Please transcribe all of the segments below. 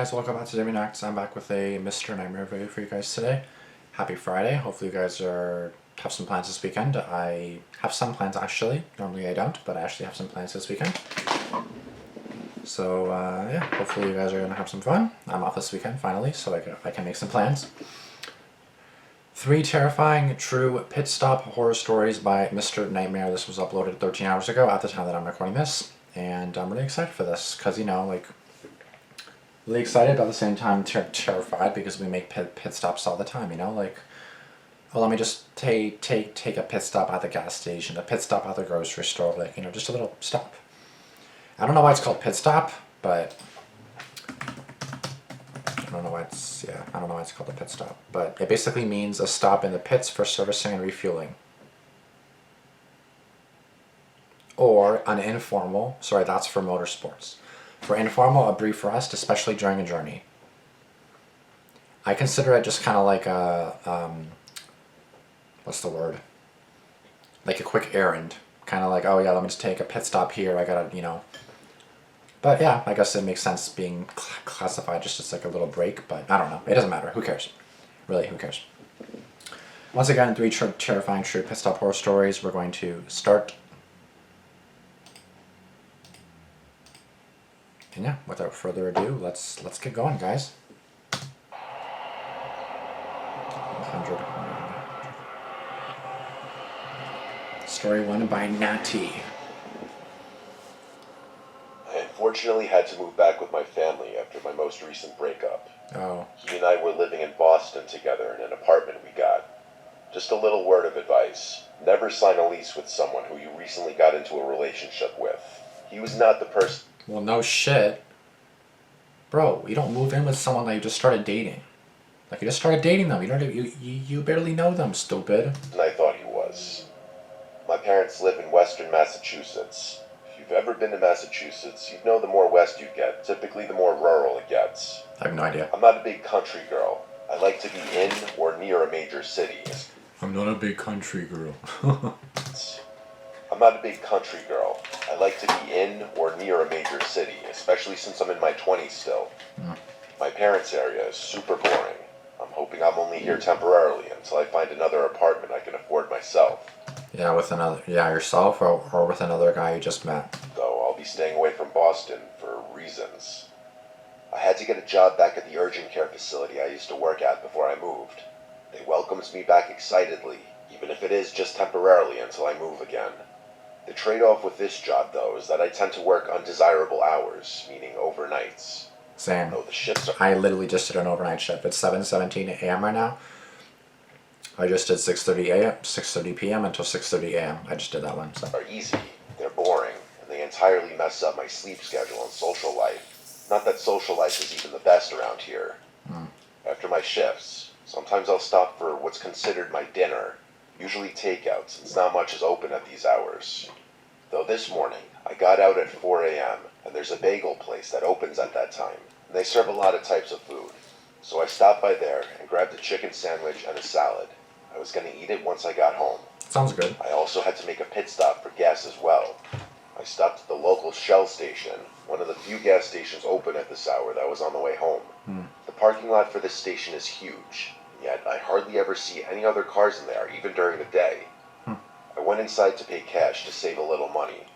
guys, welcome back to Damian. I'm back with a Mr. Nightmare video for you guys today. Happy Friday. Hopefully you guys have some plans this weekend. I have some plans actually. Normally I don't, but I actually have some plans this weekend. So yeah, hopefully you guys are going to have some fun. I'm off this weekend finally, so I can make some plans. 3 terrifying true pit stop horror stories by Mr. Nightmare. This was uploaded 13 hours ago at the time that I'm recording this. And I'm really excited for this because, you know, like, really excited, but at the same time terrified because we make pit stops all the time, you know, like, well, let me just take a pit stop at the gas station, a pit stop at the grocery store, like, you know, just a little stop. I don't know why it's called pit stop, but I don't know why it's called a pit stop, but it basically means a stop in the pits for servicing and refueling. Or an informal, sorry, that's for motorsports. For informal, a brief rest, especially during a journey. I consider it just kind of like a, what's the word? Like a quick errand. Kind of like, oh yeah, let me just take a pit stop here, I gotta, you know. But yeah, I guess it makes sense being classified just as like a little break, but I don't know. It doesn't matter. Who cares? Really, who cares? Once again, 3 terrifying true pit stop horror stories. We're going to start. And yeah, without further ado, let's get going, guys. 100. Story 1 by Natty. I unfortunately had to move back with my family after my most recent breakup. Oh. He and I were living in Boston together in an apartment we got. Just a little word of advice. Never sign a lease with someone who you recently got into a relationship with. He was not the person... Well, no shit. Bro, you don't move in with someone that you just started dating. Like, you just started dating them. You barely know them, stupid. And I thought he was. My parents live in western Massachusetts. If you've ever been to Massachusetts, you'd know the more west you get, typically the more rural it gets. I have no idea. I'm not a big country girl. I like to be in or near a major city. I'm not a big country girl. I'm not a big country girl. I like to be in or near a major city, especially since I'm in my 20s still. My parents' area is super boring. I'm hoping I'm only here temporarily until I find another apartment I can afford myself. Yeah, yourself or with another guy you just met. Though I'll be staying away from Boston for reasons. I had to get a job back at the urgent care facility I used to work at before I moved. They welcomed me back excitedly, even if it is just temporarily until I move again. The trade-off with this job, though, is that I tend to work undesirable hours, meaning overnights. Same. Though the shifts are... I literally just did an overnight shift. It's 7:17 a.m. right now. I just did 6:30 p.m. until 6:30 a.m. I just did that one. So. Are easy, they're boring, and they entirely mess up my sleep schedule and social life. Not that social life is even the best around here. After my shifts, sometimes I'll stop for what's considered my dinner. Usually takeout, since not much is open at these hours. Though this morning, I got out at 4 a.m., and there's a bagel place that opens at that time, and they serve a lot of types of food. So I stopped by there and grabbed a chicken sandwich and a salad. I was going to eat it once I got home. Sounds good. I also had to make a pit stop for gas as well. I stopped at the local Shell station, one of the few gas stations open at this hour that was on the way home. The parking lot for this station is huge. Yet I hardly ever see any other cars in there, even during the day. I went inside to pay cash to save a little money.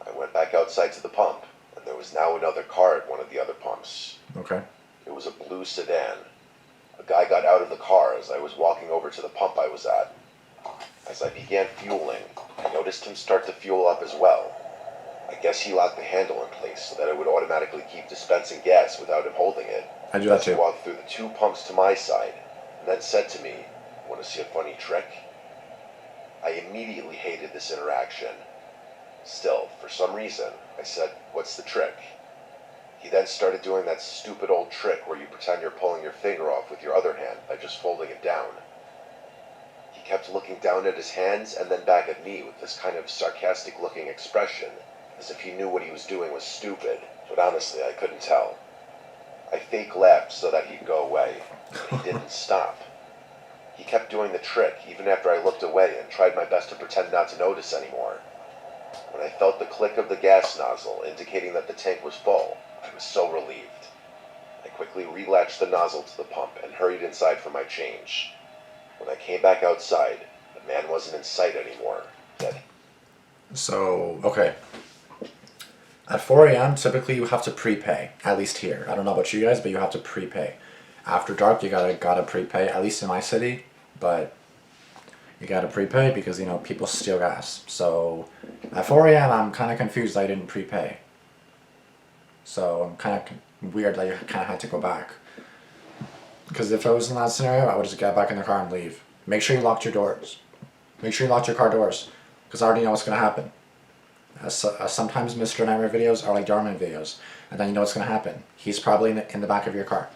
I went back outside to the pump, and there was now another car at one of the other pumps. Okay. It was a blue sedan. A guy got out of the car as I was walking over to the pump I was at. As I began fueling, I noticed him start to fuel up as well. I guess he locked the handle in place so that it would automatically keep dispensing gas without him holding it. I do that too. He walked through the 2 pumps to my side, and then said to me, "Want to see a funny trick?" I immediately hated this interaction. Still, for some reason, I said, "What's the trick?" He then started doing that stupid old trick where you pretend you're pulling your finger off with your other hand by just folding it down. He kept looking down at his hands and then back at me with this kind of sarcastic looking expression, as if he knew what he was doing was stupid, but honestly I couldn't tell. I fake laughed so that he'd go away, but he didn't stop. He kept doing the trick even after I looked away and tried my best to pretend not to notice anymore. When I felt the click of the gas nozzle indicating that the tank was full, I was so relieved. I quickly relatched the nozzle to the pump and hurried inside for my change. When I came back outside, the man wasn't in sight anymore. Dead. So, okay. At 4 a.m., typically you have to prepay. At least here. I don't know about you guys, but you have to prepay. After dark, you gotta prepay. At least in my city, but you gotta prepay because people steal gas. So, at 4 a.m., I'm kind of confused. I didn't prepay. So I'm kind of weird that you kind of had to go back. Because if I was in that scenario, I would just get back in the car and leave. Make sure you locked your doors. Make sure you locked your car doors. Because I already know what's going to happen. Sometimes Mr. Nightmare videos are like Darman videos. And then you know what's going to happen. He's probably in the back of your car.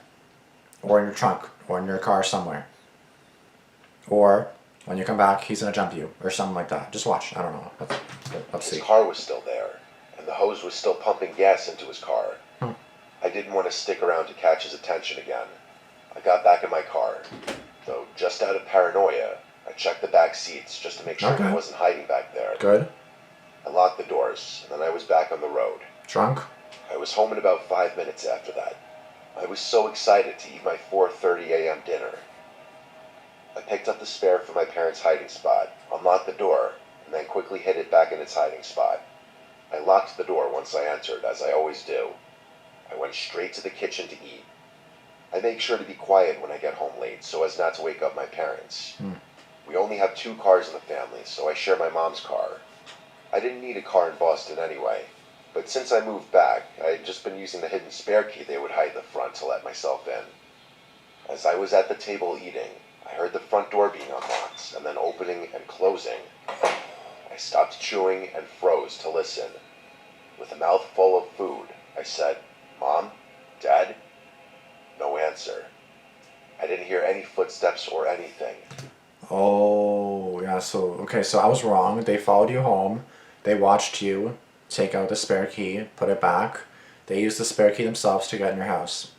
Or in your trunk. Or in your car somewhere. Or when you come back, he's going to jump you. Or something like that. Just watch. I don't know. Let's see. His car was still there. And the hose was still pumping gas into his car. I didn't want to stick around to catch his attention again. I got back in my car. Though, just out of paranoia, I checked the back seats just to make sure he wasn't hiding back there. Good. I locked the doors, and then I was back on the road. Drunk? I was home in about 5 minutes after that. I was so excited to eat my 4:30 a.m. dinner. I picked up the spare from my parents' hiding spot, unlocked the door, and then quickly hid it back in its hiding spot. I locked the door once I entered, as I always do. I went straight to the kitchen to eat. I make sure to be quiet when I get home late so as not to wake up my parents. We only have 2 cars in the family, so I share my mom's car. I didn't need a car in Boston anyway, but since I moved back, I had just been using the hidden spare key they would hide in the front to let myself in. As I was at the table eating, I heard the front door being unlocked and then opening and closing. I stopped chewing and froze to listen. With a mouth full of food, I said, "Mom? Dad?" No answer. I didn't hear any footsteps or anything. Oh, yeah, so I was wrong. They followed you home. They watched you take out the spare key, put it back. They used the spare key themselves to get in your house.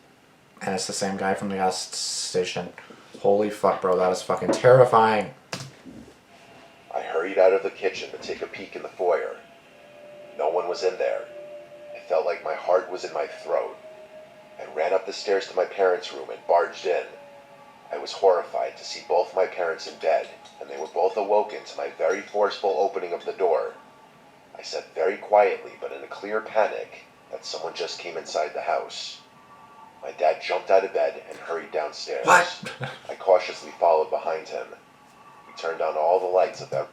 And it's the same guy from the gas station. Holy fuck, bro, that is fucking terrifying. I hurried out of the kitchen to take a peek in the foyer. No one was in there. I felt like my heart was in my throat. I ran up the stairs to my parents' room and barged in. I was horrified to see both my parents in bed, and they were both awoken to my very forceful opening of the door. I said very quietly, but in a clear panic, that someone just came inside the house. My dad jumped out of bed and hurried downstairs. What? I cautiously followed behind him. He turned on all the lights of the...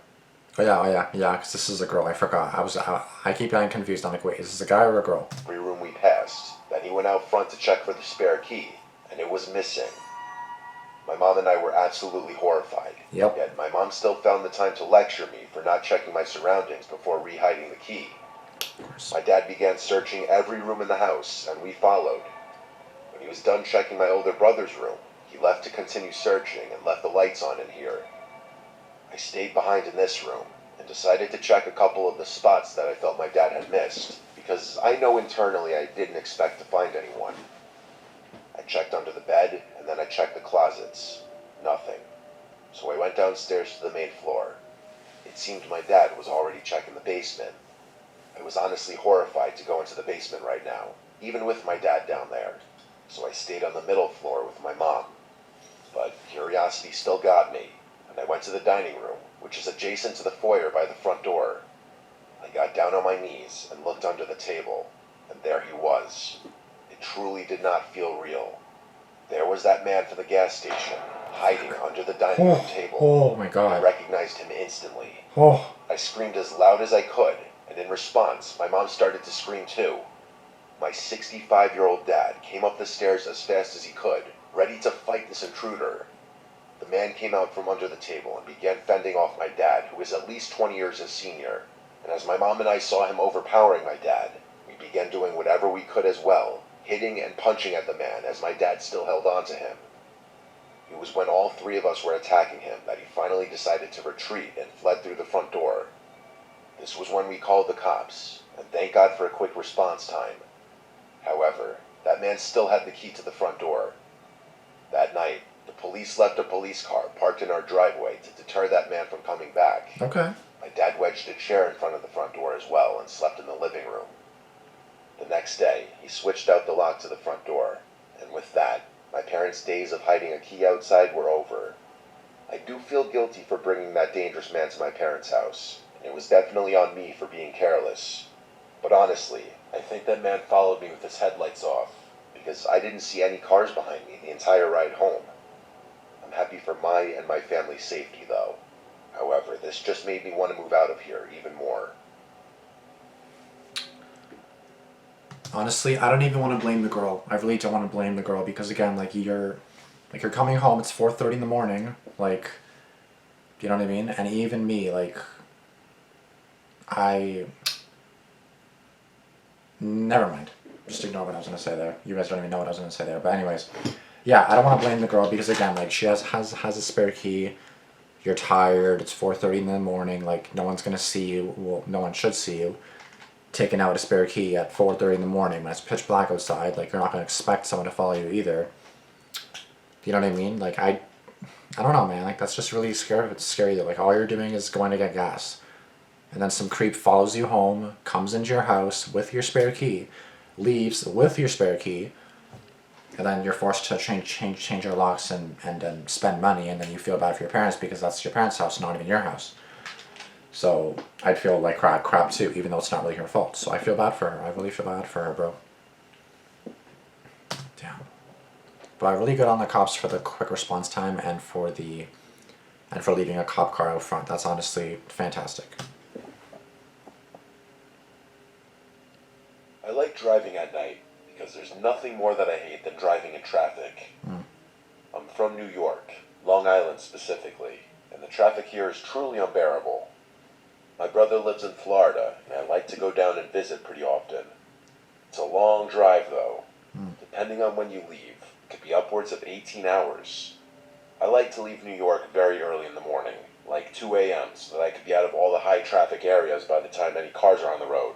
Yeah, because this is a girl. I forgot. I keep getting confused. I'm like, wait, is this a guy or a girl? every room we passed. Then he went out front to check for the spare key, and it was missing. My mom and I were absolutely horrified. Yep. Yet my mom still found the time to lecture me for not checking my surroundings before re-hiding the key. Of course. My dad began searching every room in the house, and we followed. When he was done checking my older brother's room, he left to continue searching and left the lights on in here. I stayed behind in this room and decided to check a couple of the spots that I felt my dad had missed, because I know internally I didn't expect to find anyone. I checked under the bed, and then I checked the closets. Nothing. So I went downstairs to the main floor. It seemed my dad was already checking the basement. I was honestly horrified to go into the basement right now, even with my dad down there. So I stayed on the middle floor with my mom. But curiosity still got me, and I went to the dining room, which is adjacent to the foyer by the front door. I got down on my knees and looked under the table, and there he was. It truly did not feel real. There was that man from the gas station, hiding under the dining room table. Oh my god. I recognized him instantly. Oh. I screamed as loud as I could, and in response, my mom started to scream too. My 65-year-old dad came up the stairs as fast as he could, ready to fight this intruder. The man came out from under the table and began fending off my dad, who is at least 20 years his senior. And as my mom and I saw him overpowering my dad, we began doing whatever we could as well, hitting and punching at the man as my dad still held on to him. It was when all 3 of us were attacking him that he finally decided to retreat and fled through the front door. This was when we called the cops, and thank God for a quick response time. However, that man still had the key to the front door. That night, the police left a police car parked in our driveway to deter that man from coming back. Okay. My dad wedged a chair in front of the front door as well and slept in the living room. The next day, he switched out the lock to the front door, and with that, my parents' days of hiding a key outside were over. I do feel guilty for bringing that dangerous man to my parents' house. It was definitely on me for being careless. But honestly, I think that man followed me with his headlights off, because I didn't see any cars behind me the entire ride home. I'm happy for my and my family's safety, though. However, this just made me want to move out of here even more. Honestly, I don't even want to blame the girl. I really don't want to blame the girl because again, you're coming home. It's 4:30 in the morning. Like, you know what I mean? And even me, like, I never mind. Just ignore what I was gonna say there. You guys don't even know what I was gonna say there. But anyways, yeah, I don't want to blame the girl because again, like she has a spare key. You're tired. It's 4:30 in the morning. Like no one's gonna see you. Well, no one should see you taking out a spare key at 4:30 in the morning when it's pitch black outside. Like you're not gonna expect someone to follow you either. You know what I mean? Like I don't know, man. Like that's just really scary. It's scary that like all you're doing is going to get gas, and then some creep follows you home, comes into your house with your spare key, leaves with your spare key, and then you're forced to change your locks and spend money, and then you feel bad for your parents because that's your parents' house, not even your house. So I'd feel like crap too, even though it's not really her fault. So I feel bad for her. I really feel bad for her, bro. Damn. But I really good on the cops for the quick response time and for leaving a cop car out front. That's honestly fantastic. I like driving at night because there's nothing more that I hate than driving in traffic. I'm from New York, Long Island specifically, and the traffic here is truly unbearable. My brother lives in Florida, and I like to go down and visit pretty often. It's a long drive, though. Depending on when you leave, it could be upwards of 18 hours. I like to leave New York very early in the morning, like 2 a.m., so that I could be out of all the high traffic areas by the time any cars are on the road.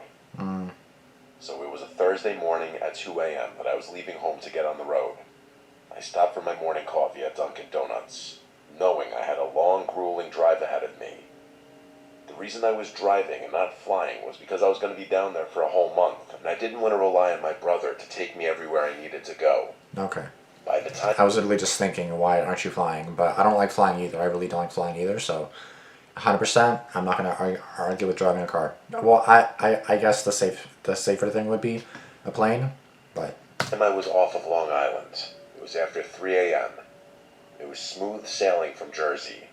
So it was a Thursday morning at 2 a.m. that I was leaving home to get on the road. I stopped for my morning coffee at Dunkin' Donuts, knowing I had a long, grueling drive ahead of me. The reason I was driving and not flying was because I was going to be down there for a whole month, and I didn't want to rely on my brother to take me everywhere I needed to go. Okay. By the time I was literally just thinking, why aren't you flying? But I don't like flying either. I really don't like flying either. So, 100%, I'm not gonna argue with driving a car. Well, I guess the safer thing would be a plane, but I was off of Long Island. It was after 3 a.m. It was smooth sailing from Jersey.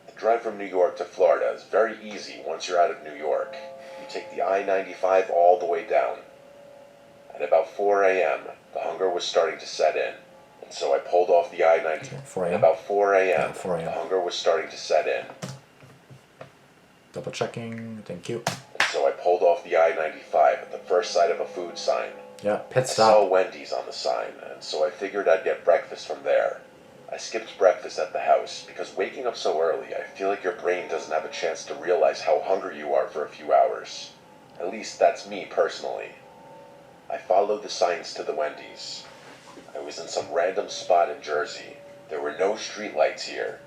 The drive from New York to Florida is very easy once you're out of New York. You take the I-95 all the way down. At about 4 a.m., the hunger was starting to set in, and so I pulled off the I-95. 4 At a.m. about 4 a.m., Yeah, 4 a.m. the hunger was starting to set in, Double checking. Thank you. and so I pulled off the I-95 at the first sight of a food sign. Yeah, pit I saw stop. Wendy's on the sign, and so I figured I'd get breakfast from there. I skipped breakfast at the house because waking up so early, I feel like your brain doesn't have a chance to realize how hungry you are for a few hours. At least that's me personally. I followed the signs to the Wendy's. I was in some random spot in Jersey. There were no street lights here.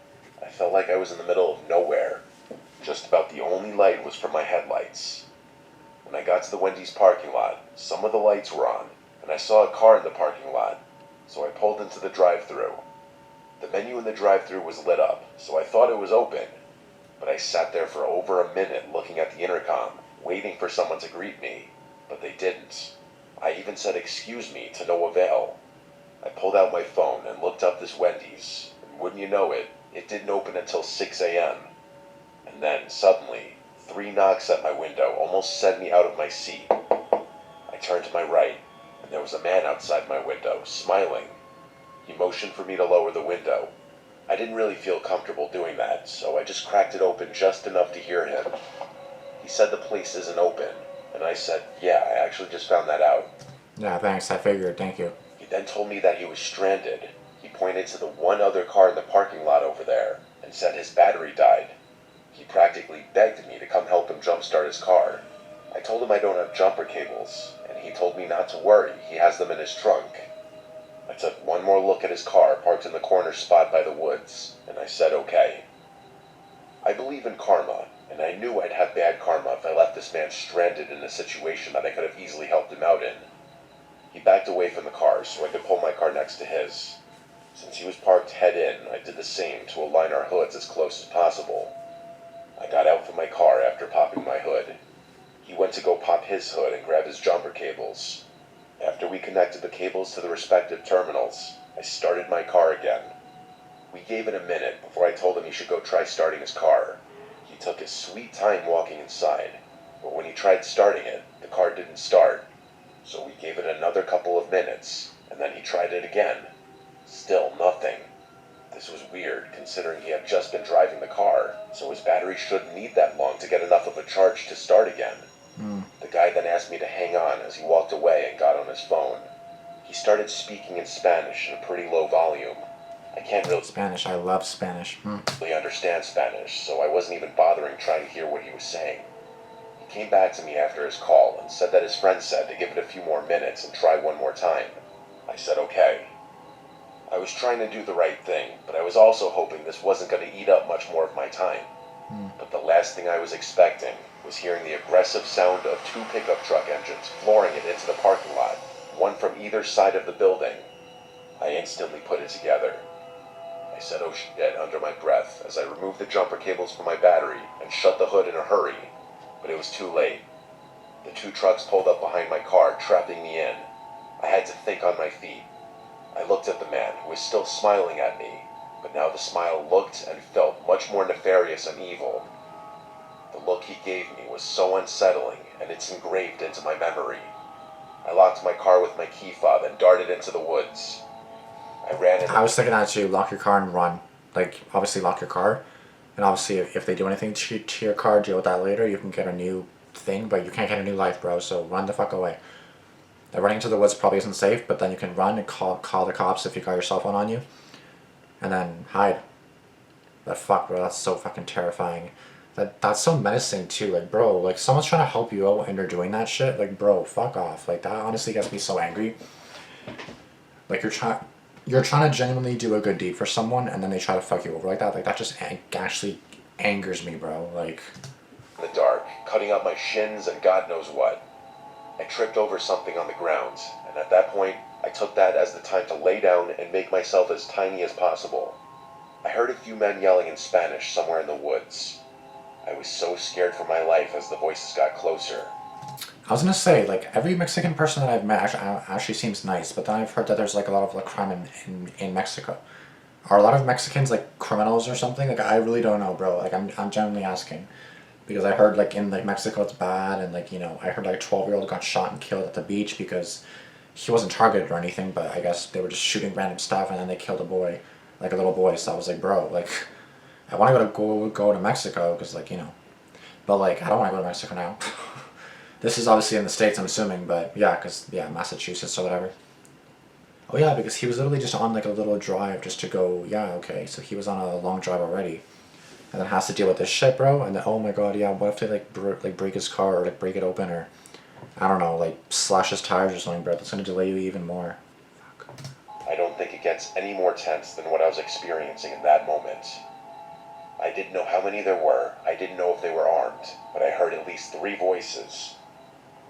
I felt like I was in the middle of nowhere. Just about the only light was from my headlights. When I got to the Wendy's parking lot, some of the lights were on, and I saw a car in the parking lot, so I pulled into the drive-thru. The menu in the drive-thru was lit up, so I thought it was open, but I sat there for over a minute looking at the intercom, waiting for someone to greet me, but they didn't. I even said excuse me to no avail. I pulled out my phone and looked up this Wendy's, and wouldn't you know it, it didn't open until 6 a.m. And then, suddenly, 3 knocks at my window almost sent me out of my seat. I turned to my right, and there was a man outside my window, smiling. He motioned for me to lower the window. I didn't really feel comfortable doing that, so I just cracked it open just enough to hear him. He said the place isn't open, and I said, yeah, I actually just found that out. Yeah, thanks. I figured. Thank you. He then told me that he was stranded. He pointed to the one other car in the parking lot over there, and said his battery died. He practically begged me to come help him jumpstart his car. I told him I don't have jumper cables, and he told me not to worry, he has them in his trunk. I took one more look at his car parked in the corner spot by the woods, and I said okay. I believe in karma, and I knew I'd have bad karma if I left this man stranded in a situation that I could have easily helped him out in. He backed away from the car so I could pull my car next to his. Since he was parked head in, I did the same to align our hoods as close as possible. I got out from my car after popping my hood. He went to go pop his hood and grab his jumper cables. After we connected the cables to the respective terminals, I started my car again. We gave it a minute before I told him he should go try starting his car. He took his sweet time walking inside, but when he tried starting it, the car didn't start. So we gave it another couple of minutes, and then he tried it again. Still nothing. This was weird, considering he had just been driving the car, so his battery shouldn't need that long to get enough of a charge to start again. The guy then asked me to hang on as he walked away and got on his phone. He started speaking in Spanish in a pretty low volume. I can't really Spanish, I love Spanish. understand Spanish, so I wasn't even bothering trying to hear what he was saying. He came back to me after his call and said that his friend said to give it a few more minutes and try one more time. I said okay. I was trying to do the right thing, but I was also hoping this wasn't going to eat up much more of my time. But the last thing I was expecting was hearing the aggressive sound of two pickup truck engines flooring it into the parking lot, one from either side of the building. I instantly put it together. I said oh shit under my breath as I removed the jumper cables from my battery and shut the hood in a hurry, but it was too late. The two trucks pulled up behind my car, trapping me in. I had to think on my feet. I looked at the man, who was still smiling at me, but now the smile looked and felt much more nefarious and evil. The look he gave me was so unsettling, and it's engraved into my memory. I locked my car with my key fob and darted into the woods. I ran in. I was thinking that too. Lock your car and run. Like, obviously lock your car. And obviously, if they do anything to your car, deal with that later. You can get a new thing, but you can't get a new life, bro. So run the fuck away. Running into the woods probably isn't safe, but then you can run and call the cops if you got your cell phone on you. And then hide. But fuck, bro, that's so fucking terrifying. That's so menacing too. Like, bro, like someone's trying to help you out and you're doing that shit. Like, bro, fuck off. Like, that honestly gets me so angry. Like, you're trying to genuinely do a good deed for someone, and then they try to fuck you over like that. Like, that just actually angers me, bro. Like, in the dark, cutting up my shins and God knows what. I tripped over something on the ground, and at that point, I took that as the time to lay down and make myself as tiny as possible. I heard a few men yelling in Spanish somewhere in the woods. I was so scared for my life as the voices got closer. I was gonna say, like, every Mexican person that I've met actually seems nice, but then I've heard that there's like a lot of like crime in Mexico. Are a lot of Mexicans like criminals or something? Like, I really don't know, bro. Like, I'm genuinely asking. Because I heard like in like Mexico it's bad, and like, you know, I heard like a 12-year-old got shot and killed at the beach because he wasn't targeted or anything, but I guess they were just shooting random stuff and then they killed a boy, like a little boy. So I was like, bro, like, I want to go to Mexico because, like, you know, but like I don't want to go to Mexico now. This is obviously in the States, I'm assuming, but yeah, because yeah, Massachusetts or whatever. Oh yeah, because he was literally just on like a little drive just to go. Yeah, okay, so he was on a long drive already. And then has to deal with this shit, bro. And then, oh my god, yeah, what if they like break his car or like break it open or I don't know, like slash his tires or something, bro? That's gonna delay you even more. Fuck. I don't think it gets any more tense than what I was experiencing in that moment. I didn't know how many there were. I didn't know if they were armed, but I heard at least 3 voices.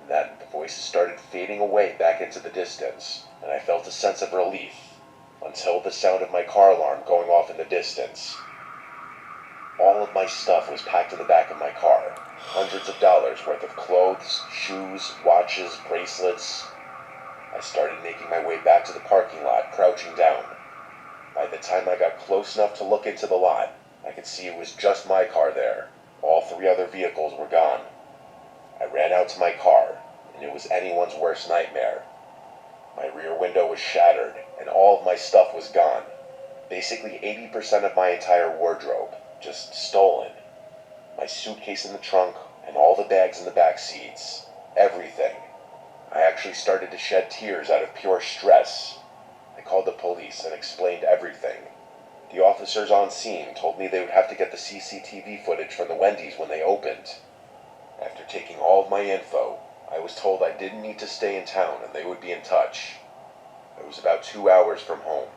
And then the voices started fading away back into the distance, and I felt a sense of relief until the sound of my car alarm going off in the distance. All of my stuff was packed in the back of my car. Hundreds of dollars worth of clothes, shoes, watches, bracelets. I started making my way back to the parking lot, crouching down. By the time I got close enough to look into the lot, I could see it was just my car there. All 3 other vehicles were gone. I ran out to my car, and it was anyone's worst nightmare. My rear window was shattered, and all of my stuff was gone. Basically 80% of my entire wardrobe. Just stolen. My suitcase in the trunk, and all the bags in the back seats. Everything. I actually started to shed tears out of pure stress. I called the police and explained everything. The officers on scene told me they would have to get the CCTV footage from the Wendy's when they opened. After taking all of my info, I was told I didn't need to stay in town and they would be in touch. I was about 2 hours from home.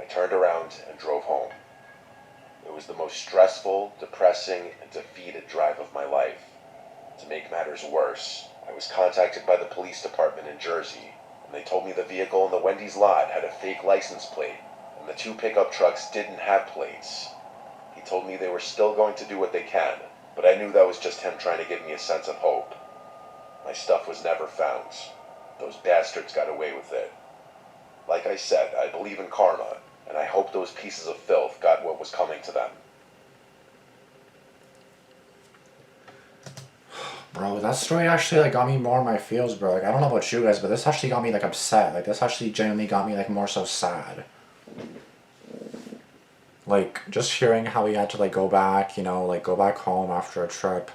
I turned around and drove home. It was the most stressful, depressing, and defeated drive of my life. To make matters worse, I was contacted by the police department in Jersey, and they told me the vehicle in the Wendy's lot had a fake license plate, and the 2 pickup trucks didn't have plates. He told me they were still going to do what they can, but I knew that was just him trying to give me a sense of hope. My stuff was never found. Those bastards got away with it. Like I said, I believe in karma, and I hope those pieces of filth got what was coming to them. Bro, that story actually like got me more in my feels, bro. Like I don't know about you guys, but this actually got me like upset. Like this actually genuinely got me like more so sad. Like just hearing how he had to like go back, like go back home after a trip.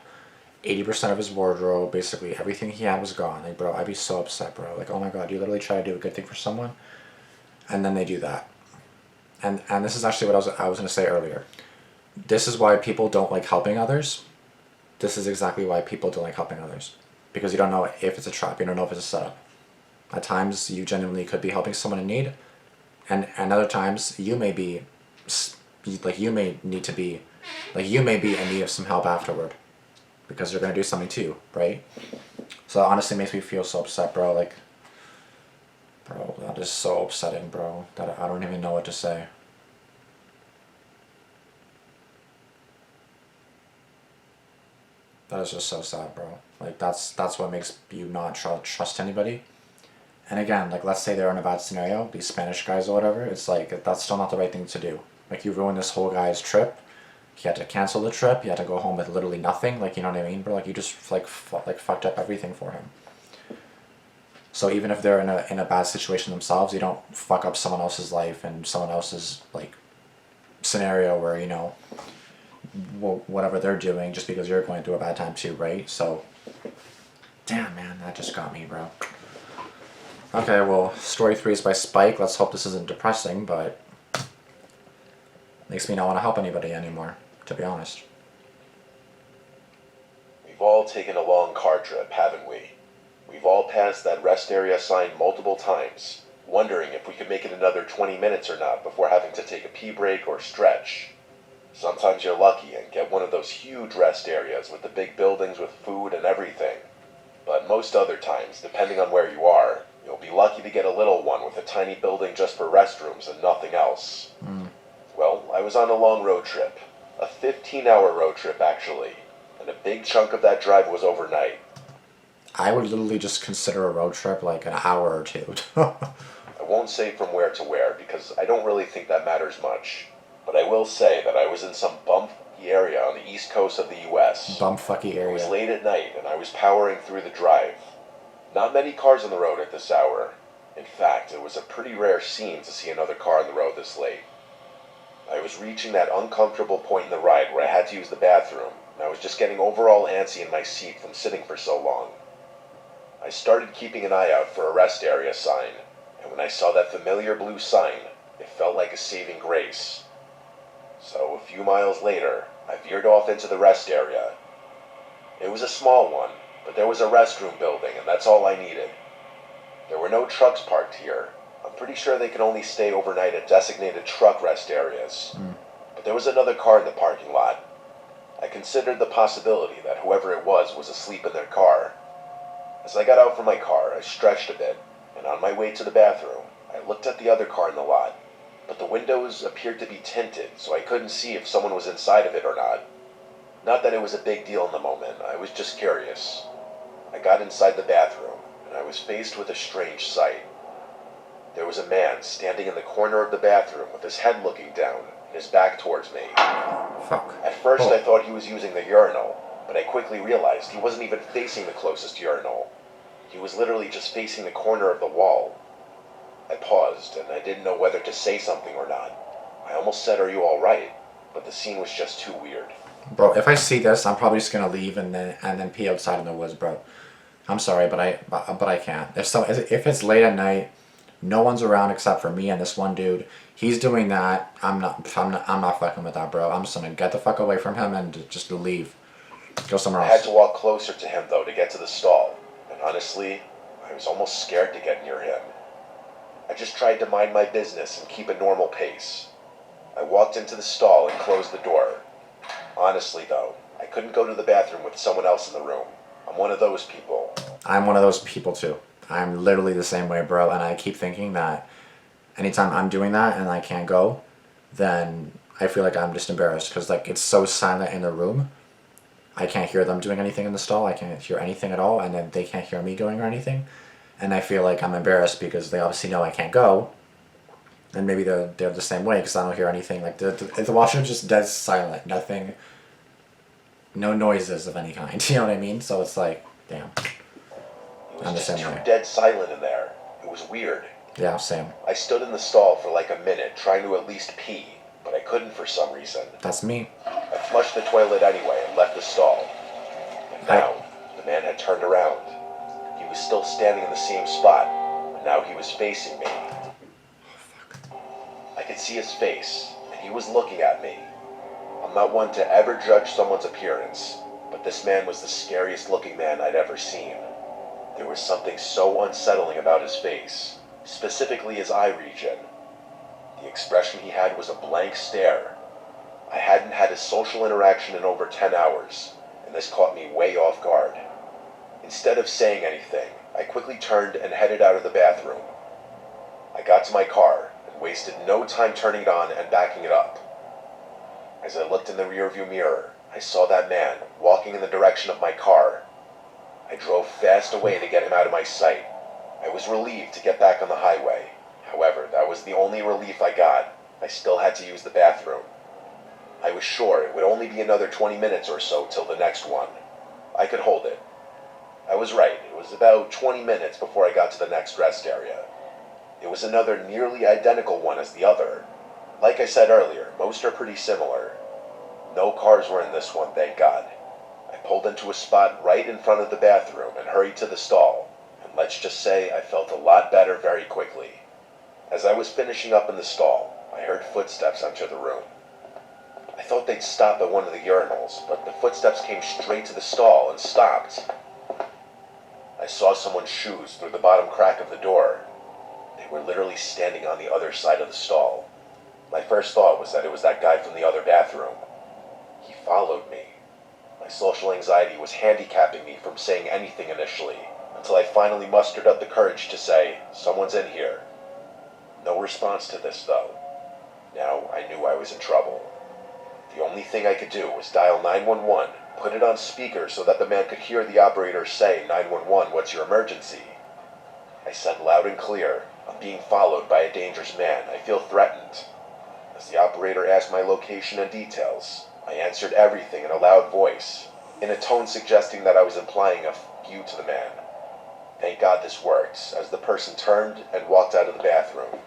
80% of his wardrobe, basically everything he had was gone. Like bro, I'd be so upset, bro. Like oh my god, you literally try to do a good thing for someone, and then they do that. And this is actually what I was gonna say earlier. This is why people don't like helping others. This is exactly why people don't like helping others. Because you don't know if it's a trap, you don't know if it's a setup. At times, you genuinely could be helping someone in need, and other times, you may be, like, you may need to be, like, you may be in need of some help afterward. Because you're gonna do something too, right? So that honestly makes me feel so upset, bro. Like, bro, that is so upsetting, bro, that I don't even know what to say. That is just so sad, bro. Like that's what makes you not trust anybody. And again, like let's say they're in a bad scenario, these Spanish guys or whatever. It's like that's still not the right thing to do. Like you ruined this whole guy's trip. He had to cancel the trip. He had to go home with literally nothing. Like you know what I mean, bro? Like you just like fucked up everything for him. So even if they're in a bad situation themselves, you don't fuck up someone else's life and someone else's like scenario where whatever they're doing just because you're going through a bad time too, right? So, damn man, that just got me, bro. Okay, well, story 3 is by Spike. Let's hope this isn't depressing, but makes me not want to help anybody anymore, to be honest. We've all taken a long car trip, haven't we? We've all passed that rest area sign multiple times, wondering if we could make it another 20 minutes or not before having to take a pee break or stretch. Sometimes you're lucky and get one of those huge rest areas with the big buildings with food and everything. But most other times, depending on where you are, you'll be lucky to get a little one with a tiny building just for restrooms and nothing else. Well, I was on a long road trip. A 15-hour road trip, actually. And a big chunk of that drive was overnight. I would literally just consider a road trip like an hour or two. I won't say from where to where because I don't really think that matters much. But I will say that I was in some bumfucky area on the east coast of the U.S. Bumfucky area. It was late at night and I was powering through the drive. Not many cars on the road at this hour. In fact, it was a pretty rare scene to see another car on the road this late. I was reaching that uncomfortable point in the ride where I had to use the bathroom, and I was just getting overall antsy in my seat from sitting for so long. I started keeping an eye out for a rest area sign, and when I saw that familiar blue sign, it felt like a saving grace. So a few miles later, I veered off into the rest area. It was a small one, but there was a restroom building, and that's all I needed. There were no trucks parked here. I'm pretty sure they can only stay overnight at designated truck rest areas. But there was another car in the parking lot. I considered the possibility that whoever it was asleep in their car. As I got out from my car, I stretched a bit, and on my way to the bathroom, I looked at the other car in the lot. But the windows appeared to be tinted, so I couldn't see if someone was inside of it or not. Not that it was a big deal in the moment, I was just curious. I got inside the bathroom, and I was faced with a strange sight. There was a man standing in the corner of the bathroom with his head looking down and his back towards me. Fuck. At first I thought he was using the urinal, but I quickly realized he wasn't even facing the closest urinal. He was literally just facing the corner of the wall. I paused, and I didn't know whether to say something or not. I almost said, "Are you alright?" But the scene was just too weird. Bro, if I see this, I'm probably just gonna leave and then pee outside in the woods, bro. I'm sorry, but I can't. If it's late at night, no one's around except for me and this one dude. He's doing that. I'm not fucking with that, bro. I'm just gonna get the fuck away from him and just leave. Go somewhere I else. had to walk closer to him, though, to get to the stall. And honestly, I was almost scared to get near him. I just tried to mind my business and keep a normal pace. I walked into the stall and closed the door. Honestly, though, I couldn't go to the bathroom with someone else in the room. A I'm one of those people. I'm one of those people too. I'm literally the same way, bro. And I keep thinking that anytime I'm doing that and I can't go, then I feel like I'm just embarrassed because like it's so silent in the room. I can't hear them doing anything in the stall. I can't hear anything at all, and then they can't hear me going or anything. And I feel like I'm embarrassed because they obviously know I can't go, and maybe they're the same way because I don't hear anything. Like the washroom's just dead silent. Nothing. No noises of any kind. You know what I mean? So it's like, damn. It I'm the was just same too way. dead silent in there. It was weird. Yeah, same. I stood in the stall for like a minute trying to at least pee, but I couldn't for some reason. That's me. I flushed the toilet anyway and left the stall. And now, the man had turned around. He was still standing in the same spot, but now he was facing me. I could see his face, and he was looking at me. I'm not one to ever judge someone's appearance, but this man was the scariest looking man I'd ever seen. There was something so unsettling about his face, specifically his eye region. The expression he had was a blank stare. I hadn't had a social interaction in over 10 hours, and this caught me way off guard. Instead of saying anything, I quickly turned and headed out of the bathroom. I got to my car and wasted no time turning it on and backing it up. As I looked in the rearview mirror, I saw that man walking in the direction of my car. I drove fast away to get him out of my sight. I was relieved to get back on the highway. However, that was the only relief I got. I still had to use the bathroom. I was sure it would only be another 20 minutes or so till the next one. I could hold it. I was right. It was about 20 minutes before I got to the next rest area. It was another nearly identical one as the other. Like I said earlier, most are pretty similar. No cars were in this one, thank God. I pulled into a spot right in front of the bathroom and hurried to the stall, and let's just say I felt a lot better very quickly. As I was finishing up in the stall, I heard footsteps enter the room. I thought they'd stop at one of the urinals, but the footsteps came straight to the stall and stopped. I saw someone's shoes through the bottom crack of the door. They were literally standing on the other side of the stall. My first thought was that it was that guy from the other bathroom. He followed me. My social anxiety was handicapping me from saying anything initially, until I finally mustered up the courage to say, "Someone's in here." No response to this, though. Now I knew I was in trouble. The only thing I could do was dial 911, put it on speaker so that the man could hear the operator say, "911, what's your emergency?" I said loud and clear, "I'm being followed by a dangerous man. I feel threatened." As the operator asked my location and details, I answered everything in a loud voice, in a tone suggesting that I was implying a "f you" to the man. Thank God this worked, as the person turned and walked out of the bathroom.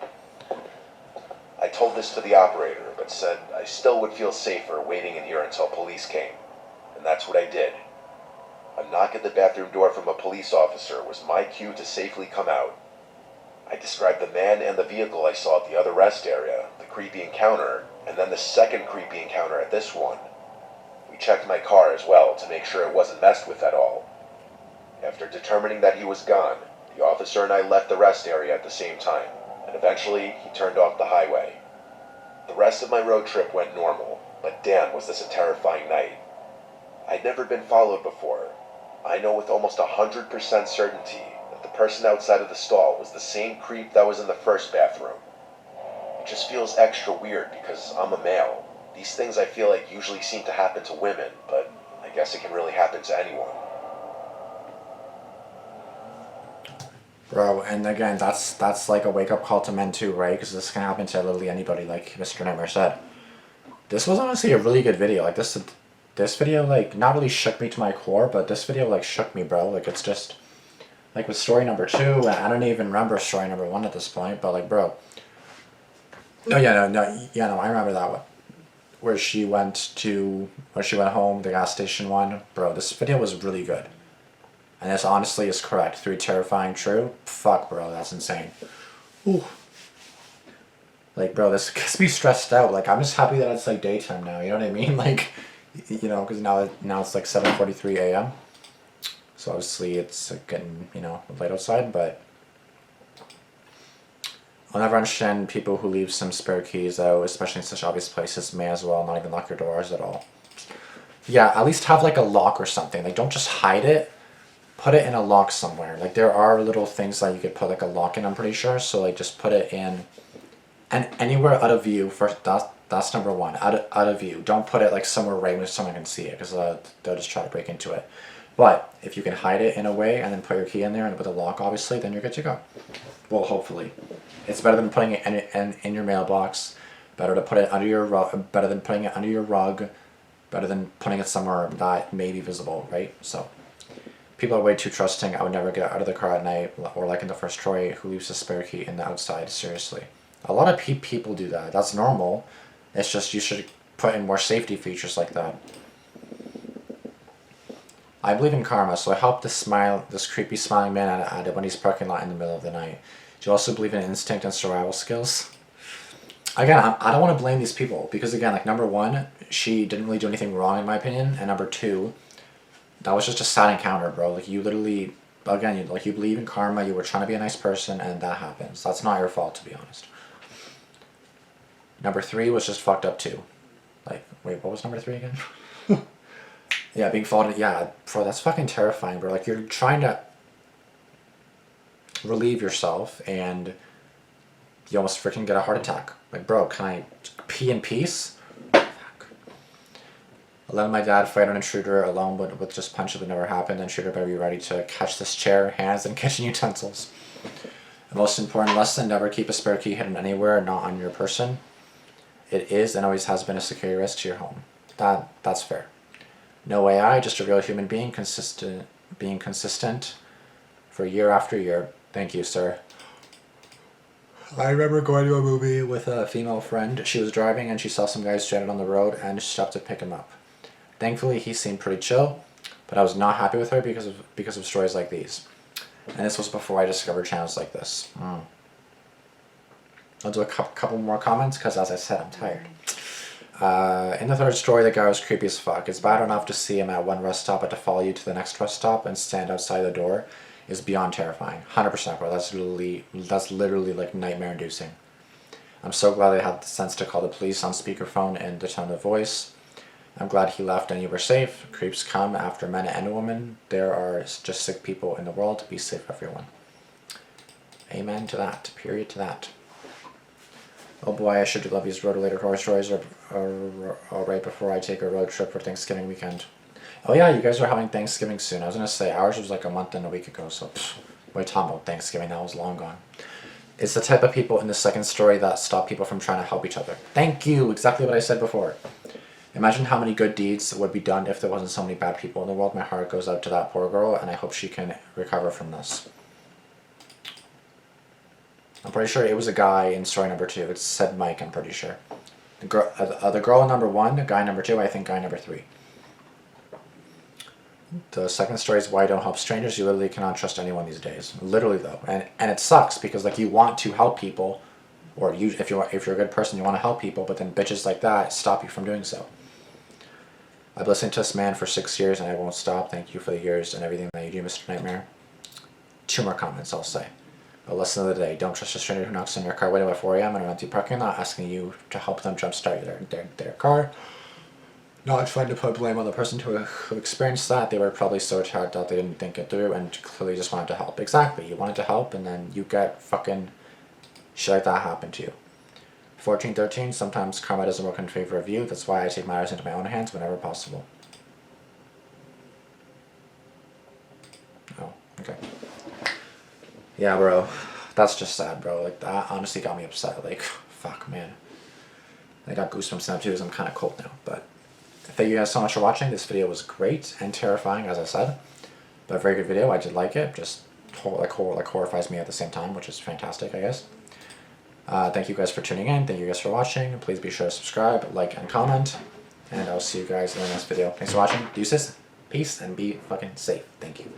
I told this to the operator, but said I still would feel safer waiting in here until police came, and that's what I did. A knock at the bathroom door from a police officer was my cue to safely come out. I described the man and the vehicle I saw at the other rest area, the creepy encounter, and then the second creepy encounter at this one. We checked my car as well to make sure it wasn't messed with at all. After determining that he was gone, the officer and I left the rest area at the same time, and eventually he turned off the highway. The rest of my road trip went normal, but damn was this a terrifying night. I'd never been followed before. I know with almost 100% certainty that the person outside of the stall was the same creep that was in the first bathroom. It just feels extra weird because I'm a male. These things I feel like usually seem to happen to women, but I guess it can really happen to anyone. Bro, and again, that's like a wake-up call to men too, right? Because this can happen to literally anybody, like Mr. Nightmare said. This was honestly a really good video. Like, this video, like, not really shook me to my core, but this video, like, shook me, bro. Like, it's just, like, with story number 2, and I don't even remember story number 1 at this point, but, like, bro. No, I remember that one. Where she went home, the gas station one. Bro, this video was really good. And this honestly is correct. 3 terrifying true. Fuck, bro, that's insane. Ooh. Like, bro, this gets me stressed out. Like, I'm just happy that it's, like, daytime now. You know what I mean? Like, you know, because now it's, like, 7:43 a.m. So, obviously, it's getting, you know, late outside. But I'll never understand people who leave some spare keys out, especially in such obvious places. May as well not even lock your doors at all. Yeah, at least have, like, a lock or something. Like, don't just hide it. put it in a lock somewhere. Like there are little things that you could put like a lock in, I'm pretty sure. So like just put it in and anywhere out of view first. That's number one. Out of view. Don't put it like somewhere right where someone can see it, because they'll just try to break into it. But if you can hide it in a way and then put your key in there and with a lock, obviously, then you're good to go. Well, hopefully, it's better than putting it in your mailbox. Better to put it under your rug. Better than putting it under your rug. Better than putting it somewhere that may be visible, right? So, people are way too trusting. I would never get out of the car at night, or like in the first Troy, who leaves a spare key in the outside. Seriously, a lot of people do that. That's normal. It's just you should put in more safety features like that. I believe in karma, so I help this creepy smiling man at a Wendy's parking lot in the middle of the night. Do you also believe in instinct and survival skills? Again, I don't want to blame these people, because again, like number one, she didn't really do anything wrong in my opinion, and number two, that was just a sad encounter, bro. Like you literally, again, you believe in karma, you were trying to be a nice person, and that happens. That's not your fault, to be honest. Number three was just fucked up too. Like, wait, what was number three again? Yeah, being followed. Yeah, bro, that's fucking terrifying, bro. Like, you're trying to relieve yourself, and you almost freaking get a heart attack. Like, bro, can I pee in peace? Fuck. I let my dad fight an intruder alone, but with just punches would never happen. The intruder better be ready to catch this chair, hands, and kitchen utensils. The most important lesson: never keep a spare key hidden anywhere, not on your person. It is and always has been a security risk to your home. That's fair. No AI, just a real human being, being consistent for year after year. Thank you, sir. I remember going to a movie with a female friend. She was driving and she saw some guy stranded on the road and she stopped to pick him up. Thankfully, he seemed pretty chill, but I was not happy with her because of stories like these. And this was before I discovered channels like this. I'll do a couple more comments because, as I said, I'm tired. In the third story, the guy was creepy as fuck. It's bad enough to see him at one rest stop, but to follow you to the next rest stop and stand outside the door is beyond terrifying. 100%, bro. That's literally like nightmare inducing. I'm so glad they had the sense to call the police on speakerphone and the tone of voice. I'm glad he left and you were safe. Creeps come after men and women. There are just sick people in the world. Be safe, everyone. Amen to that. Period to that. Oh boy, I sure do love these road-related horror stories right before I take a road trip for Thanksgiving weekend. Oh yeah, you guys are having Thanksgiving soon. I was going to say, ours was like a month and a week ago, so wait, talking about Thanksgiving, that was long gone. It's the type of people in the second story that stop people from trying to help each other. Thank you, exactly what I said before. Imagine how many good deeds would be done if there wasn't so many bad people in the world. My heart goes out to that poor girl, and I hope she can recover from this. I'm pretty sure it was a guy in story number 2. It said Mike, I'm pretty sure. The girl in number 1, guy number 2, I think guy number 3. The second story is why I don't help strangers. You literally cannot trust anyone these days. Literally though. And it sucks because like you want to help people, or if you're a good person, you want to help people, but then bitches like that stop you from doing so. I've listened to this man for 6 years and I won't stop. Thank you for the years and everything that you do, Mr. Nightmare. 2 more comments, I'll say. A lesson of the day: don't trust a stranger who knocks on your car window at 4 a.m. in an empty parking lot asking you to help them jumpstart their car. Not trying to put blame on the person who experienced that. They were probably so tired that they didn't think it through and clearly just wanted to help. Exactly, you wanted to help and then you get fucking shit like that happen to you. 1413, sometimes karma doesn't work in favor of you. That's why I take matters into my own hands whenever possible. Oh, okay. Yeah, bro. That's just sad, bro. Like, that honestly got me upset. Like, fuck, man. I got goosebumps now, too, because I'm kind of cold now. But thank you guys so much for watching. This video was great and terrifying, as I said. But a very good video. I did like it. Just, horrifies me at the same time, which is fantastic, I guess. Thank you guys for tuning in. Thank you guys for watching. Please be sure to subscribe, like, and comment. And I'll see you guys in the next video. Thanks for watching. Deuces. Peace, and be fucking safe. Thank you.